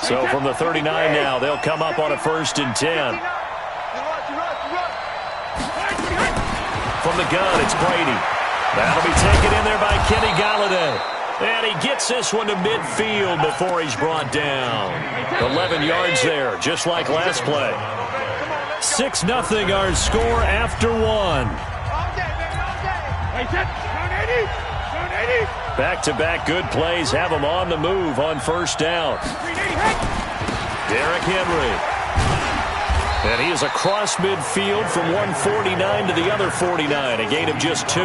So from the 39 now, they'll come up on a 1st and 10. From the gun, it's Brady. That'll be taken in there by Kenny Galladay. And he gets this one to midfield before he's brought down. 11 yards there, just like last play. 6-0 our score after one. Back-to-back good plays have him on the move on 1st down. Derrick Henry. And he is across midfield from 149 to the other 49, a gain of just 2.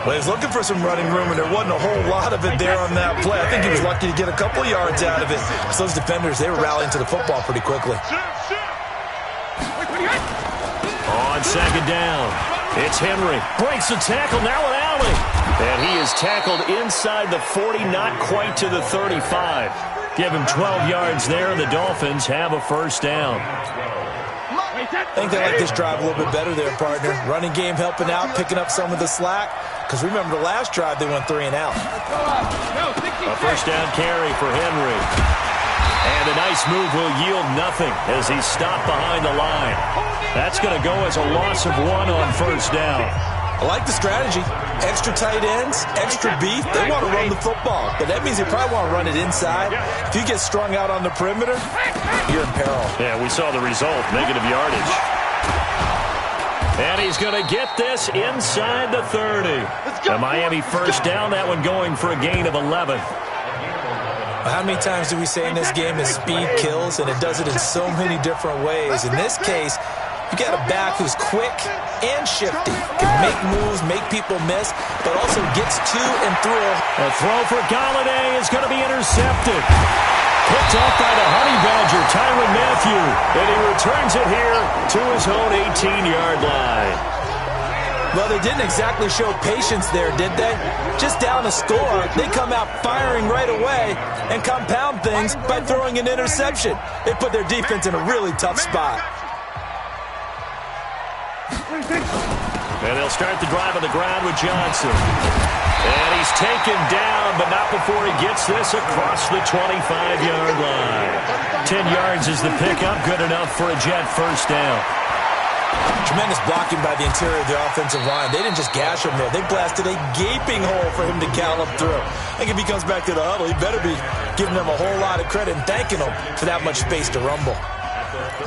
Well, he was looking for some running room, and there wasn't a whole lot of it there on that play. I think he was lucky to get a couple yards out of it. So those defenders, they were rallying to the football pretty quickly. On 2nd down, it's Henry. Breaks the tackle, now an alley. And he is tackled inside the 40, not quite to the 35. Give him 12 yards there, and the Dolphins have a 1st down. I think they like this drive a little bit better there, partner. Running game helping out, picking up some of the slack. Because remember the last drive, they went 3 and out. A 1st down carry for Henry. And a nice move will yield nothing as he's stopped behind the line. That's going to go as a loss of 1 on 1st down. I like the strategy. Extra tight ends, extra beef. They want to run the football, but that means they probably want to run it inside. If you get strung out on the perimeter, you're in peril. Yeah, we saw the result, negative yardage. And he's going to get this inside the 30. The Miami 1st down, that one going for a gain of 11. How many times do we say in this game that speed kills, and it does it in so many different ways? In this case, you got a back who's quick and shifty, can make moves, make people miss, but also gets to and through. A throw for Galladay is going to be intercepted. Picked off by the Honey Badger, Tyrann Mathieu, and he returns it here to his own 18-yard line. Well, they didn't exactly show patience there, did they? Just down a score, they come out firing right away and compound things by throwing an interception. They put their defense in a really tough spot. And they'll start the drive on the ground with Johnson. And he's taken down, but not before he gets this across the 25-yard line. 10 yards is the pickup, good enough for a Jet 1st down. Tremendous blocking by the interior of the offensive line. They didn't just gash him there. They blasted a gaping hole for him to gallop through. I think if he comes back to the huddle, he better be giving them a whole lot of credit and thanking them for that much space to rumble.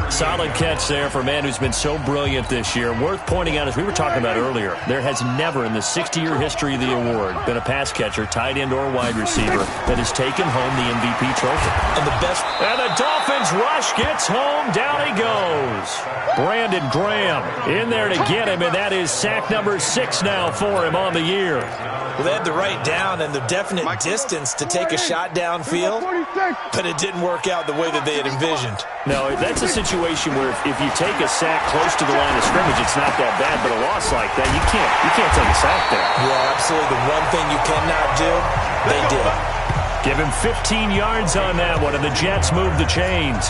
Solid catch there for a man who's been so brilliant this year. Worth pointing out, as we were talking about earlier, there has never in the 60-year history of the award been a pass catcher, tight end, or wide receiver that has taken home the MVP trophy. And the Dolphins rush gets home. Down he goes. Brandon Graham in there to get him, and that is sack number 6 now for him on the year. Well, they had the right down and the definite distance to take a shot downfield, but it didn't work out the way that they had envisioned. No, that's a situation where if you take a sack close to the line of scrimmage, it's not that bad, but a loss like that, you can't take a sack there. Yeah, absolutely. The one thing you cannot do, they did. Give him 15 yards on that one, and the Jets move the chains.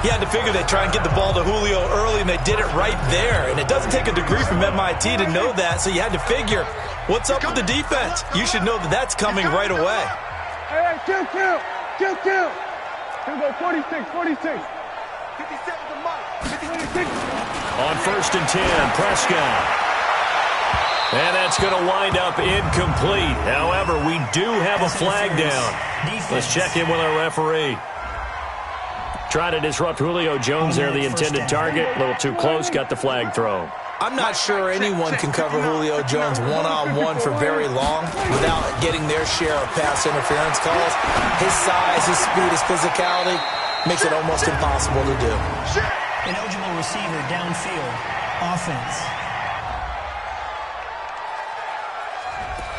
You had to figure they'd try and get the ball to Julio early, and they did it right there. And it doesn't take a degree from MIT to know that, so you had to figure, what's up with the defense? You should know that that's coming right away. Hey, kill. Here we go, 46. 57 to Mike. On 1st and 10, Prescott. And that's going to wind up incomplete. However, we do have a flag down. Let's check in with our referee. Trying to disrupt Julio Jones there, the intended target. A little too close, got the flag thrown. I'm not sure anyone can cover Julio Jones one-on-one for very long without getting their share of pass interference calls. His size, his speed, his physicality makes it almost impossible to do. Ineligible receiver downfield. Offense.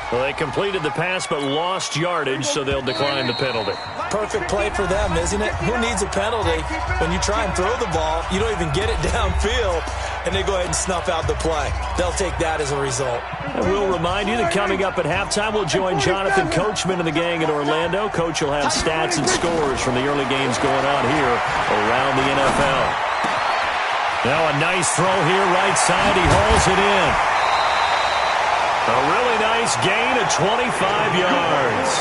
Well, they completed the pass but lost yardage, so they'll decline the penalty. Perfect play for them, isn't it? Who needs a penalty when you try and throw the ball, you don't even get it downfield, and they go ahead and snuff out the play. They'll take that as a result. And we'll remind you that coming up at halftime, we'll join Jonathan Coachman and the gang in Orlando. Coach will have stats and scores from the early games going on here around the NFL. Now a nice throw here, right side. He hauls it in. A really nice gain of 25 yards.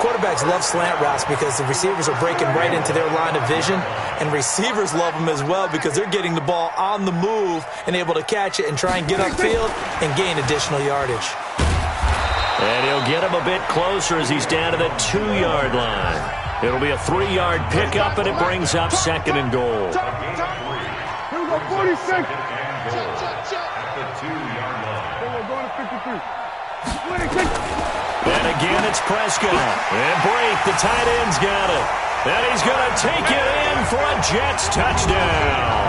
Quarterbacks love slant routes because the receivers are breaking right into their line of vision, and receivers love them as well because they're getting the ball on the move and able to catch it and try and get upfield and gain additional yardage. And he'll get him a bit closer as he's down to the 2-yard line. It'll be a 3-yard pickup, and it brings up 2nd and goal. Here we go, 46. At the 2-yard line. We're going to 53. 26. And again, it's Prescott. And Brake, the tight end's got it. And he's going to take it in for a Jets touchdown.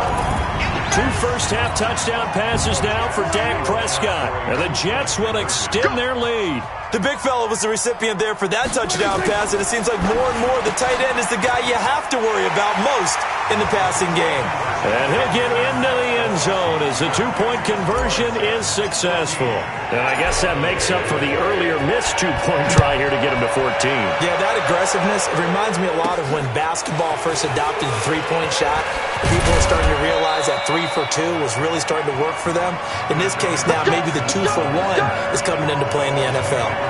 2 first-half touchdown passes now for Dak Prescott. And the Jets will extend their lead. The big fella was the recipient there for that touchdown pass, and it seems like more and more the tight end is the guy you have to worry about most in the passing game. And he'll get into the end zone as the 2-point conversion is successful. And I guess that makes up for the earlier missed 2-point try here to get him to 14. Yeah, that aggressiveness, it reminds me a lot of when basketball first adopted the 3-point shot. People are starting to realize that 3 for 2 was really starting to work for them. In this case now, maybe the 2 for 1 is coming into play in the NFL.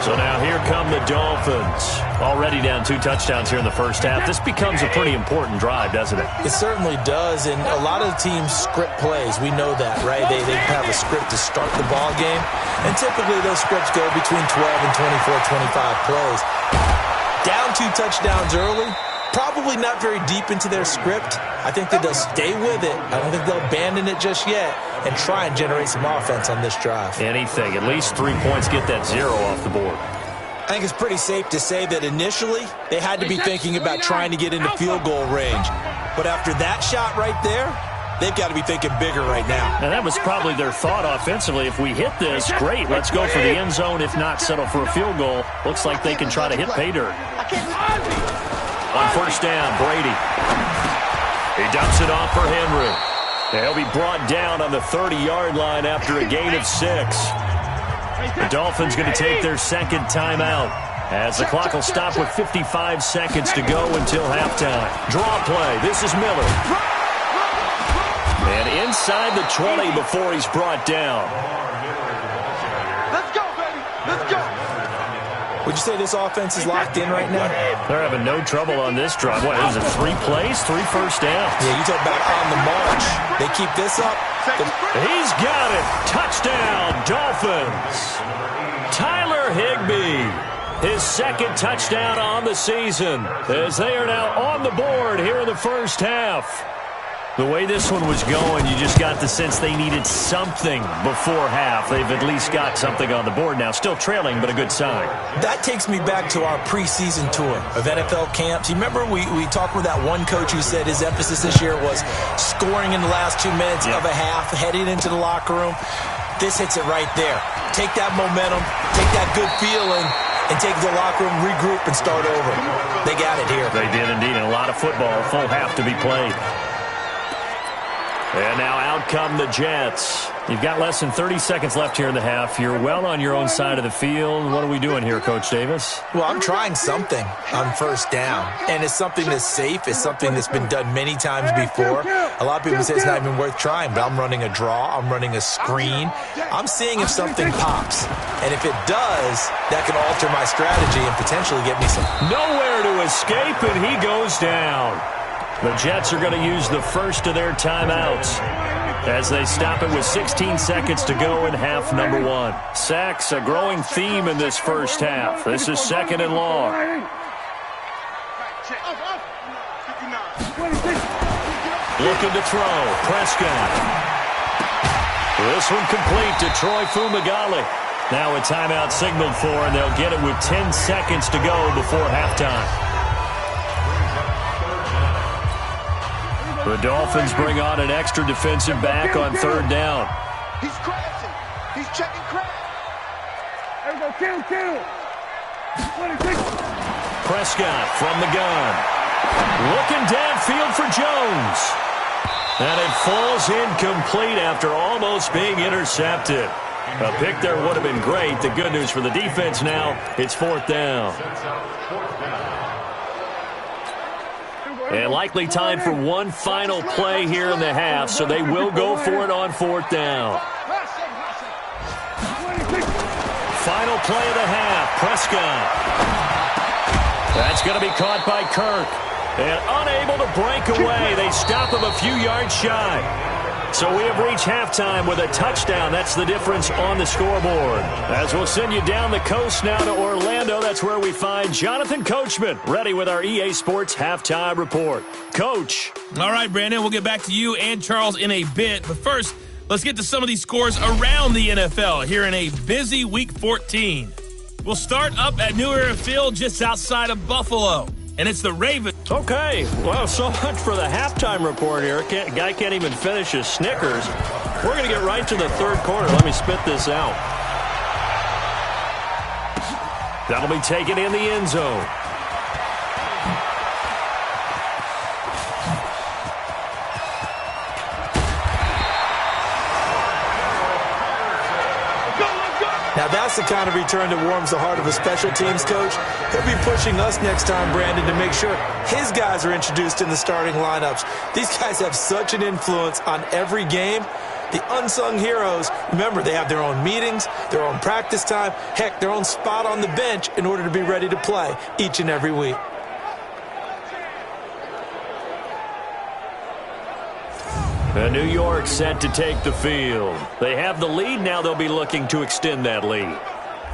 So now here come the Dolphins. Already down 2 touchdowns here in the first half. This becomes a pretty important drive, doesn't it? It certainly does, and a lot of the teams script plays. We know that, right? They have a script to start the ball game, and typically those scripts go between 12 and 24, 25 plays. Down 2 touchdowns early, probably not very deep into their script. I think that they'll stay with it. I don't think they'll abandon it just yet and try and generate some offense on this drive. Anything. At least 3 points, get that 0 off the board. I think it's pretty safe to say that initially they had to be thinking about trying to get into field goal range. But after that shot right there, they've got to be thinking bigger right now. And that was probably their thought offensively. If we hit this, great. Let's go for the end zone. If not, settle for a field goal. Looks like they can try to hit pay dirt. On first down, Brady. He dumps it off for Henry. And he'll be brought down on the 30-yard line after a gain of 6. The Dolphins going to take their 2nd timeout as the clock will stop with 55 seconds to go until halftime. Draw play. This is Miller. And inside the 20 before he's brought down. Let's go, baby. Let's go. Would you say this offense is locked in right now? They're having no trouble on this drive. What is it, 3 plays, 3 first downs? Yeah, you talk about on the march. They keep this up. He's got it. Touchdown, Dolphins. Tyler Higbee, his 2nd touchdown on the season, as they are now on the board here in the first half. The way this one was going, you just got the sense they needed something before half. They've at least got something on the board now. Still trailing, but a good sign. That takes me back to our preseason tour of NFL camps. You remember we talked with that one coach who said his emphasis this year was scoring in the last 2 minutes of a half, heading into the locker room. This hits it right there. Take that momentum, take that good feeling, and take the locker room, regroup, and start over. They got it here. They did indeed, and a lot of football, full half to be played. And now out come the Jets. You've got less than 30 seconds left here in the half. You're well on your own side of the field. What are we doing here, Coach Davis? Well, I'm trying something on first down. And it's something that's safe. It's something that's been done many times before. A lot of people say it's not even worth trying, but I'm running a draw. I'm running a screen. I'm seeing if something pops. And if it does, that can alter my strategy and potentially get me some. Nowhere to escape, and he goes down. The Jets are going to use the first of their timeouts as they stop it with 16 seconds to go in half number 1. Sacks, a growing theme in this first half. This is 2nd and long. Looking to throw. Prescott. This one complete to Troy Fumagalli. Now a timeout signaled for, and they'll get it with 10 seconds to go before halftime. The Dolphins bring on an extra defensive back on 3rd down. He's crashing. He's checking crash. There we go. Kill. 26. Prescott from the gun. Looking downfield for Jones. And it falls incomplete after almost being intercepted. A pick there would have been great. The good news for the defense now, it's 4th down. And likely time for one final play here in the half, so they will go for it on 4th down. final play of the half. Prescott. That's going to be caught by Kirk. And unable to break away. They stop him a few yards shy. So we have reached halftime with a touchdown. That's the difference on the scoreboard. As we'll send you down the coast now to Orlando, that's where we find Jonathan Coachman, ready with our EA Sports Halftime Report. Coach. All right, Brandon, we'll get back to you and Charles in a bit. But first, let's get to some of these scores around the NFL here in a busy Week 14. We'll start up at New Era Field just outside of Buffalo. And it's the Ravens. Okay, well, so much for the halftime report here. Guy can't even finish his Snickers. We're going to get right to the third quarter. Let me spit this out. That'll be taken in the end zone. Now, that's the kind of return that warms the heart of a special teams coach. He'll be pushing us next time, Brandon, to make sure his guys are introduced in the starting lineups. These guys have such an influence on every game. The unsung heroes, remember, they have their own meetings, their own practice time, heck, their own spot on the bench in order to be ready to play each and every week. And New York set to take the field. They have the lead. Now they'll be looking to extend that lead.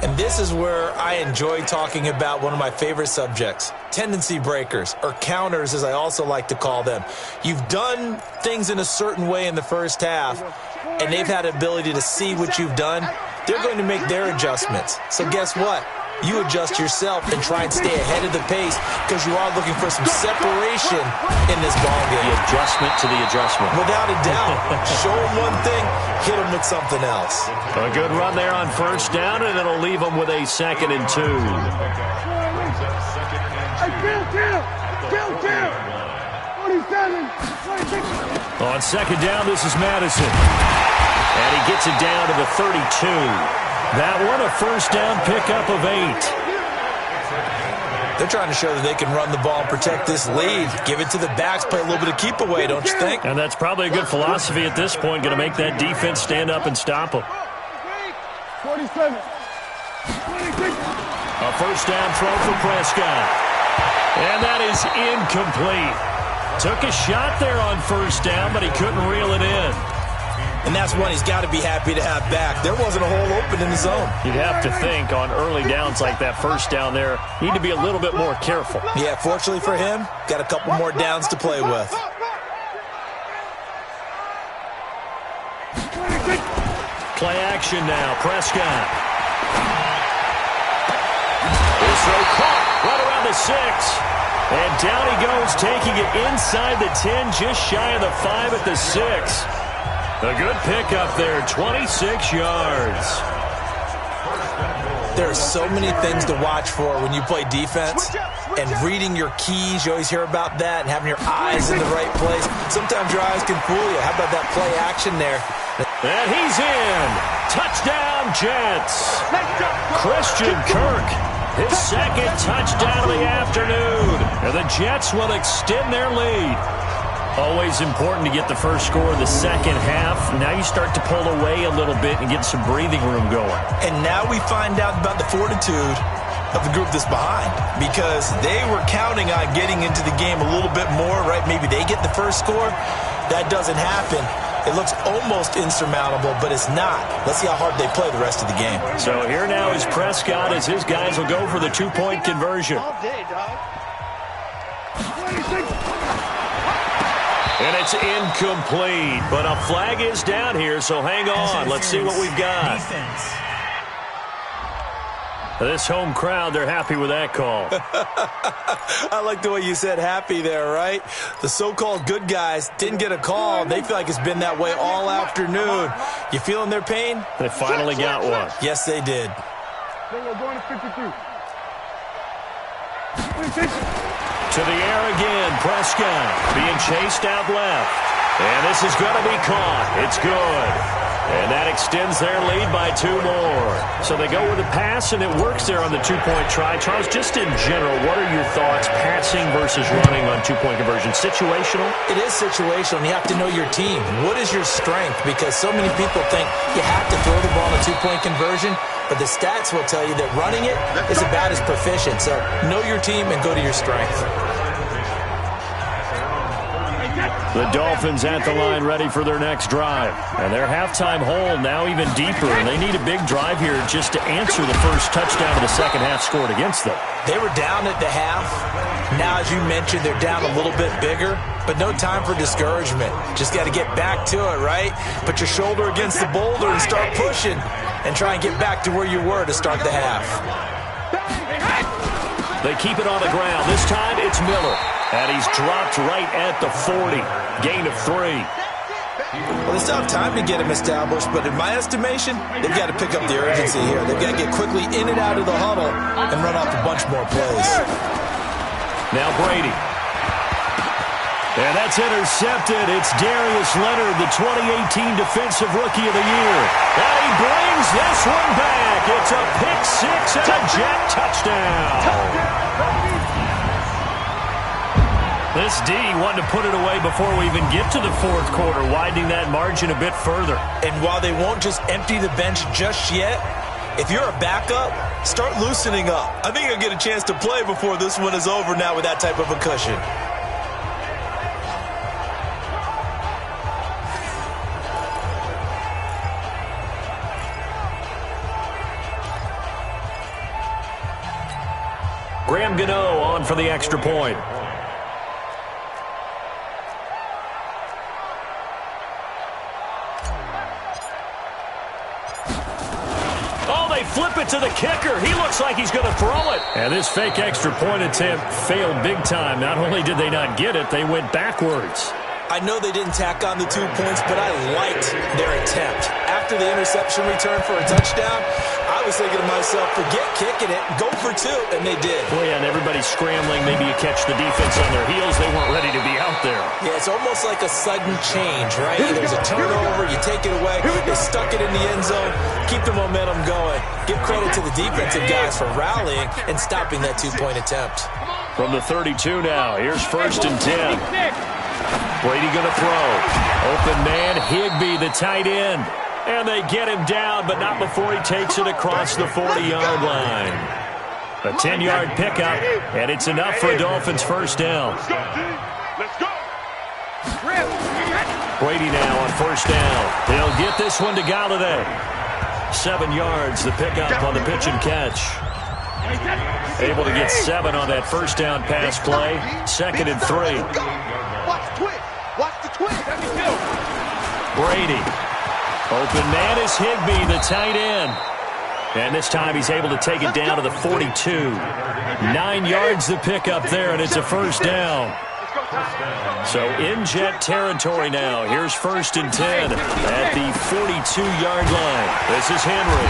And this is where I enjoy talking about one of my favorite subjects, tendency breakers, or counters as I also like to call them. You've done things in a certain way in the first half, and they've had the ability to see what you've done. They're going to make their adjustments. So guess what? You adjust yourself and try and stay ahead of the pace because you are looking for some separation in this ball game. The adjustment to the adjustment. Without a doubt. Show them one thing, hit them with something else. A good run there on first down, and it'll leave them with a 2nd and 2. On second down, this is Madison. And he gets it down to the 32. That one, a first down pickup of 8. They're trying to show that they can run the ball and protect this lead. Give it to the backs, play a little bit of keep away, don't you think? And that's probably a good philosophy at this point, going to make that defense stand up and stop them. 47. 26. A first down throw for Prescott. And that is incomplete. Took a shot there on first down, but he couldn't reel it in. And that's one he's got to be happy to have back. There wasn't a hole open in the zone. You'd have to think on early downs like that first down there, need to be a little bit more careful. Yeah, fortunately for him, got a couple more downs to play with. Play action now, Prescott. This throw caught right around the 6. And down he goes, taking it inside the 10, just shy of the 5 at the 6. A good pickup there, 26 yards. There are so many things to watch for when you play defense. And reading your keys, you always hear about that, and having your eyes in the right place. Sometimes your eyes can fool you. How about that play action there? And he's in. Touchdown, Jets. Christian Kirk, his 2nd touchdown of the afternoon. And the Jets will extend their lead. Always important to get the first score of the second half. Now you start to pull away a little bit and get some breathing room going. And now we find out about the fortitude of the group that's behind, because they were counting on getting into the game a little bit more, right? Maybe they get the first score. That doesn't happen. It looks almost insurmountable, but it's not. Let's see how hard they play the rest of the game. So here now is Prescott as his guys will go for the 2-point conversion. And it's incomplete, but a flag is down here, so hang on. Let's see what we've got. Defense. This home crowd, they're happy with that call. I like the way you said happy there, right? The so-called good guys didn't get a call. They feel like it's been that way all afternoon. You feeling their pain? They finally got one. Yes, they did. Then we're going to 52. 26. To the air again, Prescott being chased out left. And this is going to be caught. It's good. And that extends their lead by 2 more. So they go with a pass, and it works there on the 2-point try. Charles, just in general, what are your thoughts, passing versus running on 2-point conversion? Situational? It is situational, and you have to know your team. What is your strength? Because so many people think you have to throw the ball in a 2-point conversion, but the stats will tell you that running it is about as proficient. So know your team and go to your strength. The Dolphins at the line ready for their next drive. And their halftime hole now even deeper, and they need a big drive here just to answer the first touchdown of the second half scored against them. They were down at the half. Now, as you mentioned, they're down a little bit bigger, but no time for discouragement. Just got to get back to it, right? Put your shoulder against the boulder and start pushing and try and get back to where you were to start the half. They keep it on the ground. This time it's Miller. And he's dropped right at the 40. Gain of 3. Well, they still have time to get him established, but in my estimation, they've got to pick up the urgency here. They've got to get quickly in and out of the huddle and run off a bunch more plays. Now Brady. And that's intercepted. It's Darius Leonard, the 2018 Defensive Rookie of the Year. And he brings this one back. It's a pick 6 and a jet touchdown. This D wanted to put it away before we even get to the fourth quarter, widening that margin a bit further. And while they won't just empty the bench just yet, if you're a backup, start loosening up. I think you'll get a chance to play before this one is over now with that type of a cushion. Graham Gano on for the extra point. Flip it to the kicker. He looks like he's going to throw it. And this fake extra point attempt failed big time. Not only did they not get it, they went backwards. I know they didn't tack on the 2 points, but I liked their attempt. After the interception return for a touchdown, I was thinking to myself, forget kicking it, go for 2, and they did. Oh, yeah, and everybody's scrambling. Maybe you catch the defense on their heels. They weren't ready to be out there. Yeah, it's almost like a sudden change, right? There's a turnover, you take it away, they stuck it in the end zone, keep the momentum going. Give credit to the defensive guys for rallying and stopping that 2-point attempt. From the 32 now, here's 1st and 10. Brady going to throw. Open man, Higbee, the tight end. And they get him down, but not before he takes it across the 40-yard line. A 10-yard pickup, and it's enough for a Dolphins first down. Let's go. Brady now on 1st down. He'll get this one to Galladay. 7 yards, the pickup on the pitch and catch. Able to get 7 on that 1st down pass play. 2nd and 3. Watch the twist. Watch the twist. Brady. Open man is Higbee, the tight end. And this time he's able to take it down to the 42. 9 yards the pickup there, and it's a 1st down. So in jet territory now. Here's 1st and 10 at the 42-yard line. This is Henry.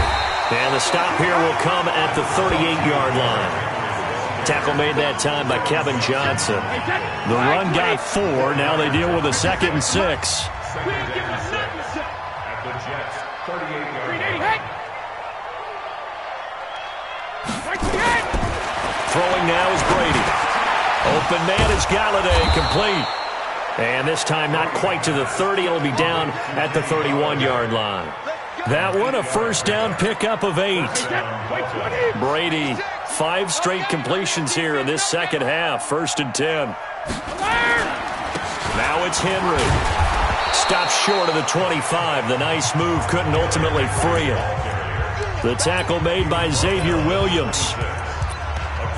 And the stop here will come at the 38-yard line. Tackle made that time by Kevin Johnson. The run got 4. Now they deal with a 2nd and 6. Throwing now is Brady. Open man is Galladay, complete. And this time not quite to the 30. It'll be down at the 31-yard line. That one a 1st down pickup of 8. Brady, 5 straight completions here in this second half. 1st and 10. Now it's Henry. Stops short of the 25. The nice move couldn't ultimately free him. The tackle made by Xavier Williams.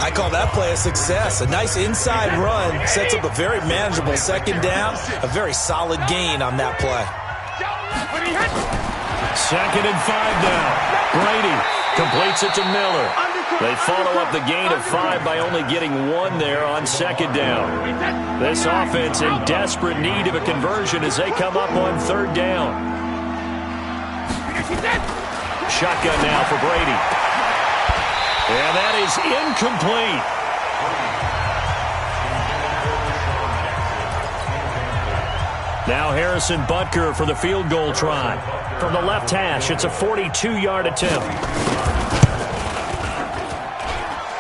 I call that play a success. A nice inside run sets up a very manageable 2nd down. A very solid gain on that play. 2nd and 5 now. Brady completes it to Miller. They follow up the gain of 5 by only getting 1 there on 2nd down. This offense in desperate need of a conversion as they come up on 3rd down. Shotgun now for Brady. And that is incomplete. Now Harrison Butker for the field goal try. From the left hash, it's a 42-yard attempt.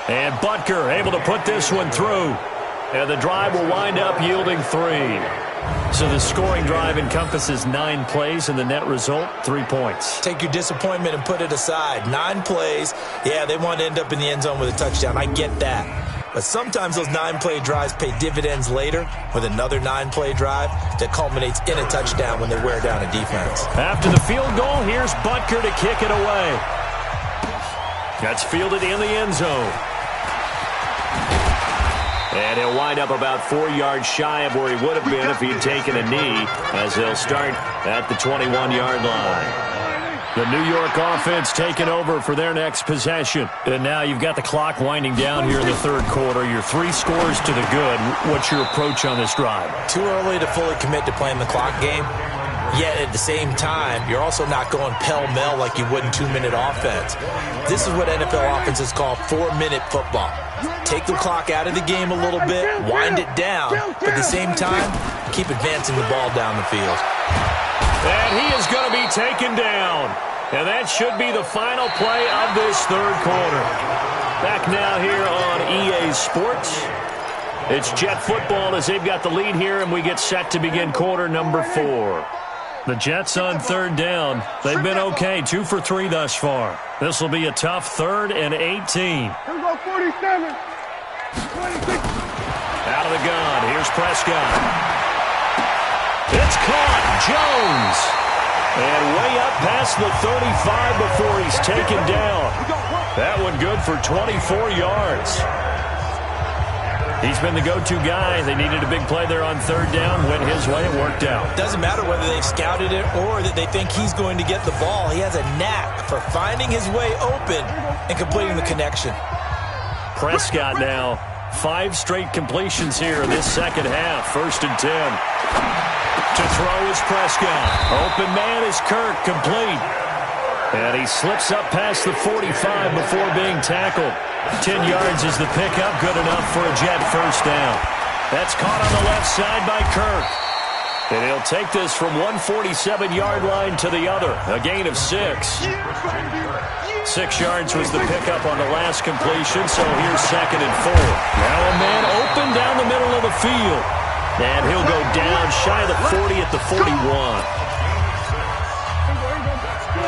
And Butker able to put this one through. And the drive will wind up yielding 3. So the scoring drive encompasses 9 plays, and the net result, 3 points. Take your disappointment and put it aside. 9 plays. Yeah, they want to end up in the end zone with a touchdown. I get that. But sometimes those 9-play drives pay dividends later with another 9-play drive that culminates in a touchdown when they wear down a defense. After the field goal, here's Butker to kick it away. That's fielded in the end zone. And he'll wind up about 4 yards shy of where he would have been if he'd taken a knee, as they'll start at the 21-yard line. The New York offense taking over for their next possession. And now you've got the clock winding down here in the third quarter. Your 3 scores to the good. What's your approach on this drive? Too early to fully commit to playing the clock game. Yet at the same time, you're also not going pell-mell like you would in 2-minute offense. This is what NFL offenses call 4-minute football. Take the clock out of the game a little bit, wind it down, but at the same time, keep advancing the ball down the field. And he is going to be taken down. And that should be the final play of this third quarter. Back now here on EA Sports. It's Jet football as they've got the lead here, and we get set to begin quarter number 4. The Jets on third down. They've been okay, 2 for 3 thus far. This will be a tough 3rd and 18. Here we go, 47. 26. Out of the gun. Here's Prescott. It's caught. Jones. And way up past the 35 before he's taken down. That one good for 24 yards. He's been the go-to guy. They needed a big play there on third down. Went his way. It worked out. Doesn't matter whether they've scouted it or that they think he's going to get the ball. He has a knack for finding his way open and completing the connection. Prescott now. 5 straight completions here in this second half. 1st and 10. To throw is Prescott. Open man is Kirk. Complete. And he slips up past the 45 before being tackled. 10 yards is the pickup. Good enough for a Jet first down. That's caught on the left side by Kirk. And he'll take this from 147-yard line to the other. A gain of 6. 6 yards was the pickup on the last completion, so here's 2nd and 4. Now a man open down the middle of the field. And he'll go down shy of the 40 at the 41.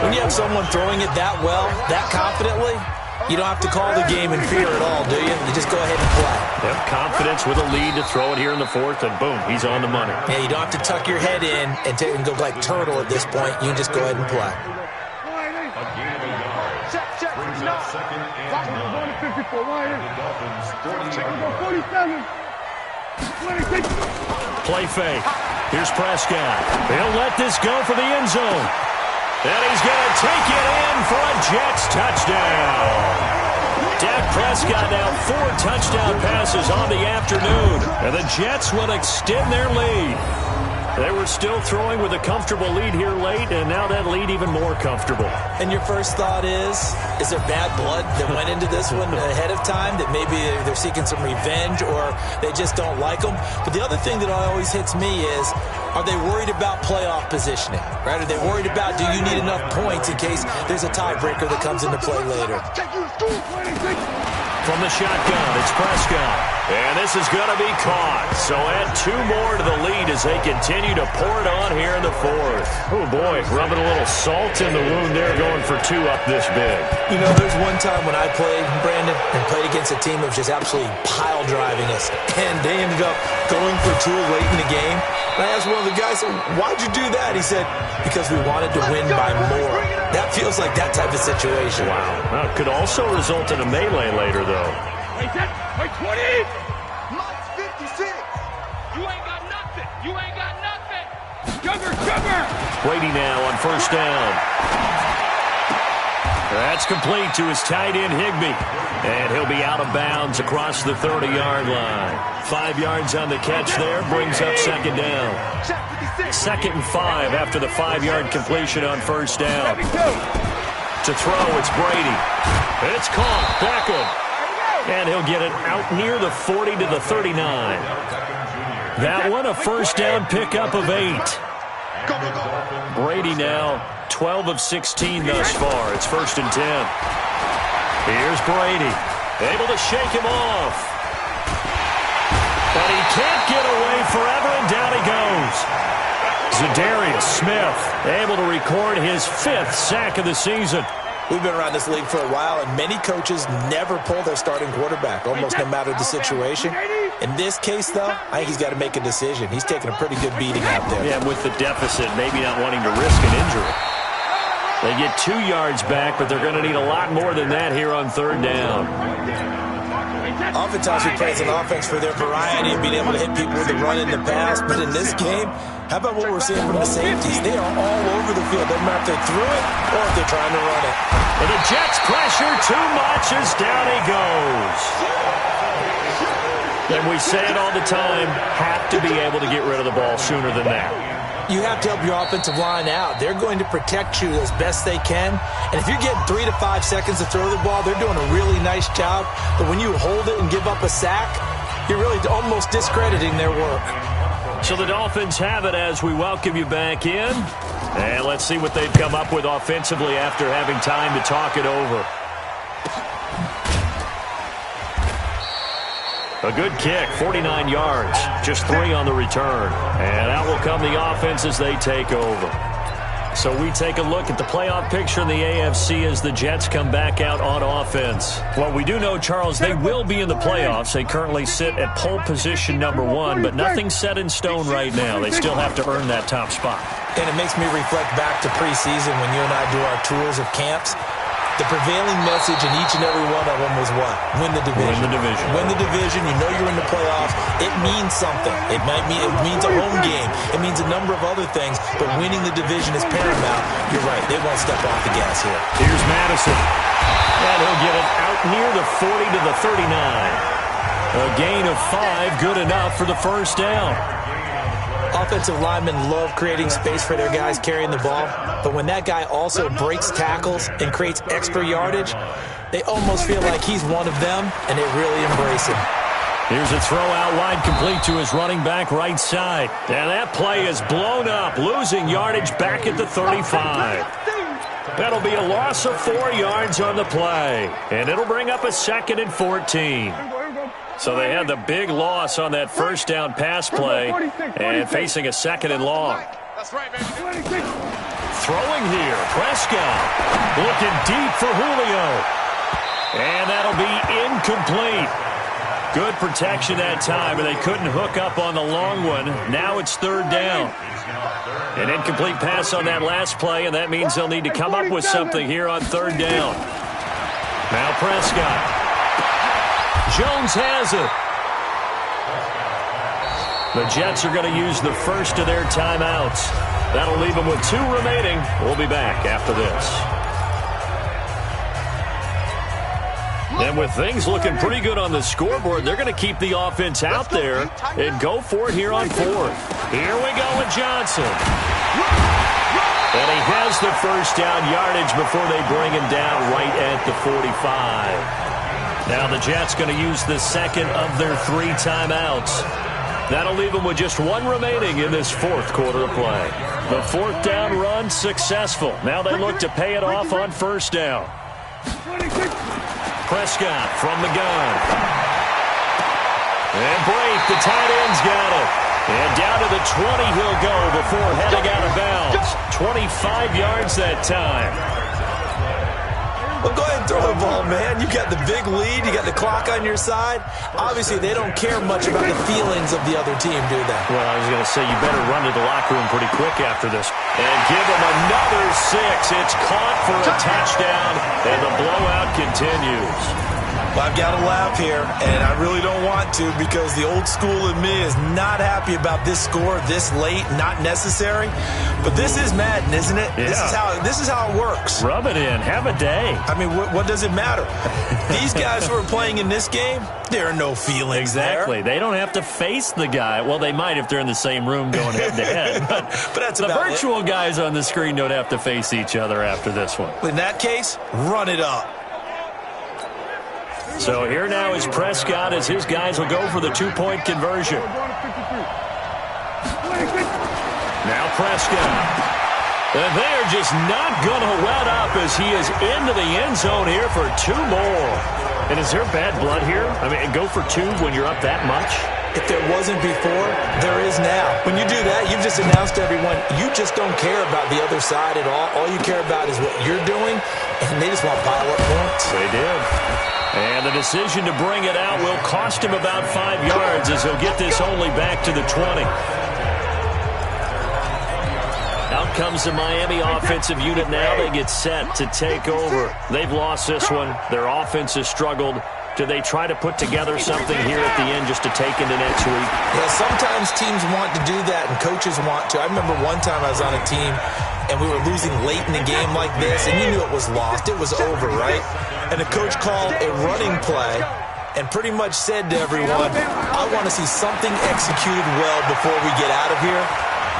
When you have someone throwing it that well, that confidently, you don't have to call the game in fear at all, do you? You just go ahead and play. Yep, confidence with a lead to throw it here in the 4th, and boom, he's on the money. Yeah, you don't have to tuck your head in and go like turtle at this point. You can just go ahead and play. Check. Clock is going to 54. Here we go, 47. 26. Play fake. Here's Prescott. He'll let this go for the end zone. And he's going to take it in for a Jets touchdown. Dak Prescott now 4 touchdown passes on the afternoon. And the Jets will extend their lead. They were still throwing with a comfortable lead here late, and now that lead even more comfortable. And your first thought is there bad blood that went into this one ahead of time, that maybe they're seeking some revenge or they just don't like them? But the other thing that always hits me is, are they worried about playoff positioning? Right? Are they worried about, do you need enough points in case there's a tiebreaker that comes into play later? From the shotgun, it's Prescott. And this is going to be caught. So add 2 more to the lead as they continue to pour it on here in the 4th. Oh, boy, rubbing a little salt in the wound there, going for 2 up this big. You know, there's one time when I played, Brandon, and played against a team that was just absolutely pile driving us. And they ended up going for 2 late in the game. And I asked one of the guys, why'd you do that? He said, because we wanted to win by more. That feels like that type of situation. Wow. Well, it could also result in a melee later, though. Wait, 20. Mike's 56. You ain't got nothing. Sugar. Brady now on 1st down. That's complete to his tight end, Higbee. And he'll be out of bounds across the 30-yard line. 5 yards on the catch there, brings up 2nd down. 2nd and 5 after the 5-yard completion on 1st down. To throw, it's Brady. It's caught, Beckham. And he'll get it out near the 40 to the 39. That one a first down pickup of 8. Brady now 12 of 16 thus far. It's 1st and 10. Here's Brady, able to shake him off. But he can't get away forever, and down he goes. Zadarius Smith able to record his 5th sack of the season. We've been around this league for a while, and many coaches never pull their starting quarterback, almost no matter the situation. In this case, though, I think he's got to make a decision. He's taking a pretty good beating out there. Yeah, with the deficit, maybe not wanting to risk an injury. They get 2 yards back, but they're going to need a lot more than that here on 3rd down. Oftentimes we praise an offense for their variety and being able to hit people with the run in the pass, but in this game, how about what we're seeing from the safeties? They are all over the field. Doesn't matter if they threw it or if they're trying to run it. And the Jets pressure too much as down he goes. And we say it all the time, have to be able to get rid of the ball sooner than that. You have to help your offensive line out. They're going to protect you as best they can. And if you're getting 3 to 5 seconds to throw the ball, they're doing a really nice job. But when you hold it and give up a sack, you're really almost discrediting their work. So the Dolphins have it as we welcome you back in. And let's see what they've come up with offensively after having time to talk it over. A good kick, 49 yards, just 3 on the return. And out will come the offense as they take over. So we take a look at the playoff picture in the AFC as the Jets come back out on offense. Well, we do know, Charles, they will be in the playoffs. They currently sit at pole position number 1, but nothing's set in stone right now. They still have to earn that top spot. And it makes me reflect back to preseason when you and I do our tours of camps. The prevailing message in each and every one of them was what? Win the division. Win the division. Win the division. You know you're in the playoffs. It means something. It means a home game. It means a number of other things, but winning the division is paramount. You're right. They won't step off the gas here. Here's Madison. And he'll get it out near the 40 to the 39. A gain of 5, good enough for the first down. Offensive linemen love creating space for their guys carrying the ball, but when that guy also breaks tackles and creates extra yardage, they almost feel like he's one of them, and they really embrace him. Here's a throw out wide, complete to his running back right side. And that play is blown up, losing yardage back at the 35. That'll be a loss of 4 yards on the play, and it'll bring up a 2nd and 14. So they had the big loss on that first down pass play and facing a 2nd and long. That's right, baby. Throwing here, Prescott looking deep for Julio. And that'll be incomplete. Good protection that time, and they couldn't hook up on the long one. Now it's 3rd down. An incomplete pass on that last play, and that means they'll need to come up with something here on 3rd down. Now Prescott. Jones has it. The Jets are going to use the first of their timeouts. That'll leave them with 2 remaining. We'll be back after this. And with things looking pretty good on the scoreboard, they're going to keep the offense out there and go for it here on 4th. Here we go with Johnson. And he has the first down yardage before they bring him down right at the 45. Now the Jets going to use the 2nd of their 3 timeouts. That'll leave them with just 1 remaining in this 4th quarter of play. The 4th down run successful. Now they look to pay it off on 1st down. Prescott from the gun. And Brake, the tight end's got it. And down to the 20 he'll go before heading out of bounds. 25 yards that time. Well, go ahead and throw the ball, man. You got the big lead. You got the clock on your side. Obviously, they don't care much about the feelings of the other team, do they? Well, I was going to say, you better run to the locker room pretty quick after this. And give them another 6. It's caught for a touchdown, and the blowout continues. Well, I've got to laugh here, and I really don't want to because the old school in me is not happy about this score this late, not necessary. But this is Madden, isn't it? Yeah. This is how it works. Rub it in. Have a day. I mean, what does it matter? These guys who are playing in this game, there are no feelings Exactly. there. They don't have to face the guy. Well, they might if they're in the same room going head-to-head. But that's the about virtual guys on the screen don't have to face each other after this one. In that case, run it up. So here now is Prescott as his guys will go for the 2-point conversion. Now Prescott. And they're just not going to let up as he is into the end zone here for 2 more. And is there bad blood here? I mean, go for 2 when you're up that much? If there wasn't before, there is now. When you do that, you've just announced to everyone, you just don't care about the other side at all. All you care about is what you're doing, and they just want to pile up points. They did. And the decision to bring it out will cost him about 5 yards as he'll get this only back to the 20. Out comes the Miami offensive unit now. They get set to take over. They've lost this one. Their offense has struggled. Do they try to put together something here at the end just to take into next week? Yeah, sometimes teams want to do that and coaches want to. I remember one time I was on a team and we were losing late in the game like this, and you knew it was lost. It was over, right? And the coach called a running play and pretty much said to everyone, I want to see something executed well before we get out of here.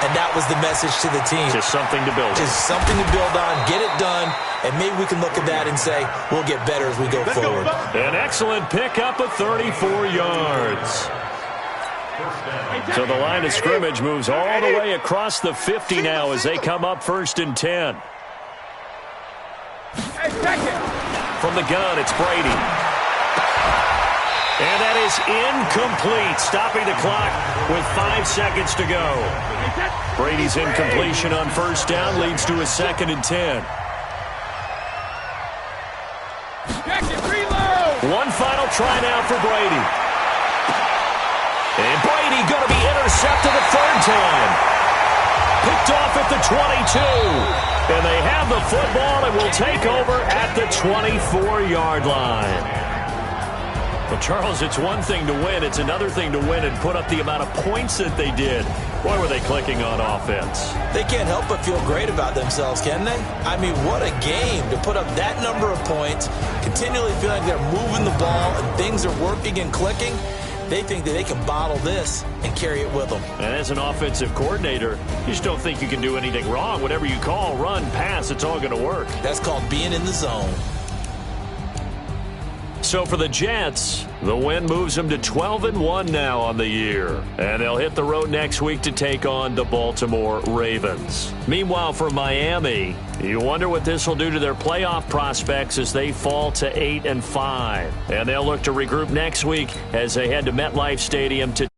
And that was the message to the team. Just something to build on. Just something to build on, get it done, and maybe we can look at that and say, we'll get better as we go forward. An excellent pickup of 34 yards. So the line of scrimmage moves all the way across the 50 now as they come up 1st and 10. From the gun, it's Brady. And that is incomplete, stopping the clock with 5 seconds to go. Brady's incompletion on 1st down leads to a 2nd and 10. One final try now for Brady. And Brady going to be intercepted a 3rd time. Picked off at the 22. And they have the football and will take over at the 24-yard line. Well, Charles, it's one thing to win. It's another thing to win and put up the amount of points that they did. Boy, were they clicking on offense. They can't help but feel great about themselves, can they? I mean, what a game to put up that number of points, continually feeling like they're moving the ball and things are working and clicking. They think that they can bottle this and carry it with them. And as an offensive coordinator, you just don't think you can do anything wrong. Whatever you call, run, pass, it's all going to work. That's called being in the zone. So for the Jets, the win moves them to 12-1 now on the year. And they'll hit the road next week to take on the Baltimore Ravens. Meanwhile, for Miami, you wonder what this will do to their playoff prospects as they fall to 8-5. And they'll look to regroup next week as they head to MetLife Stadium to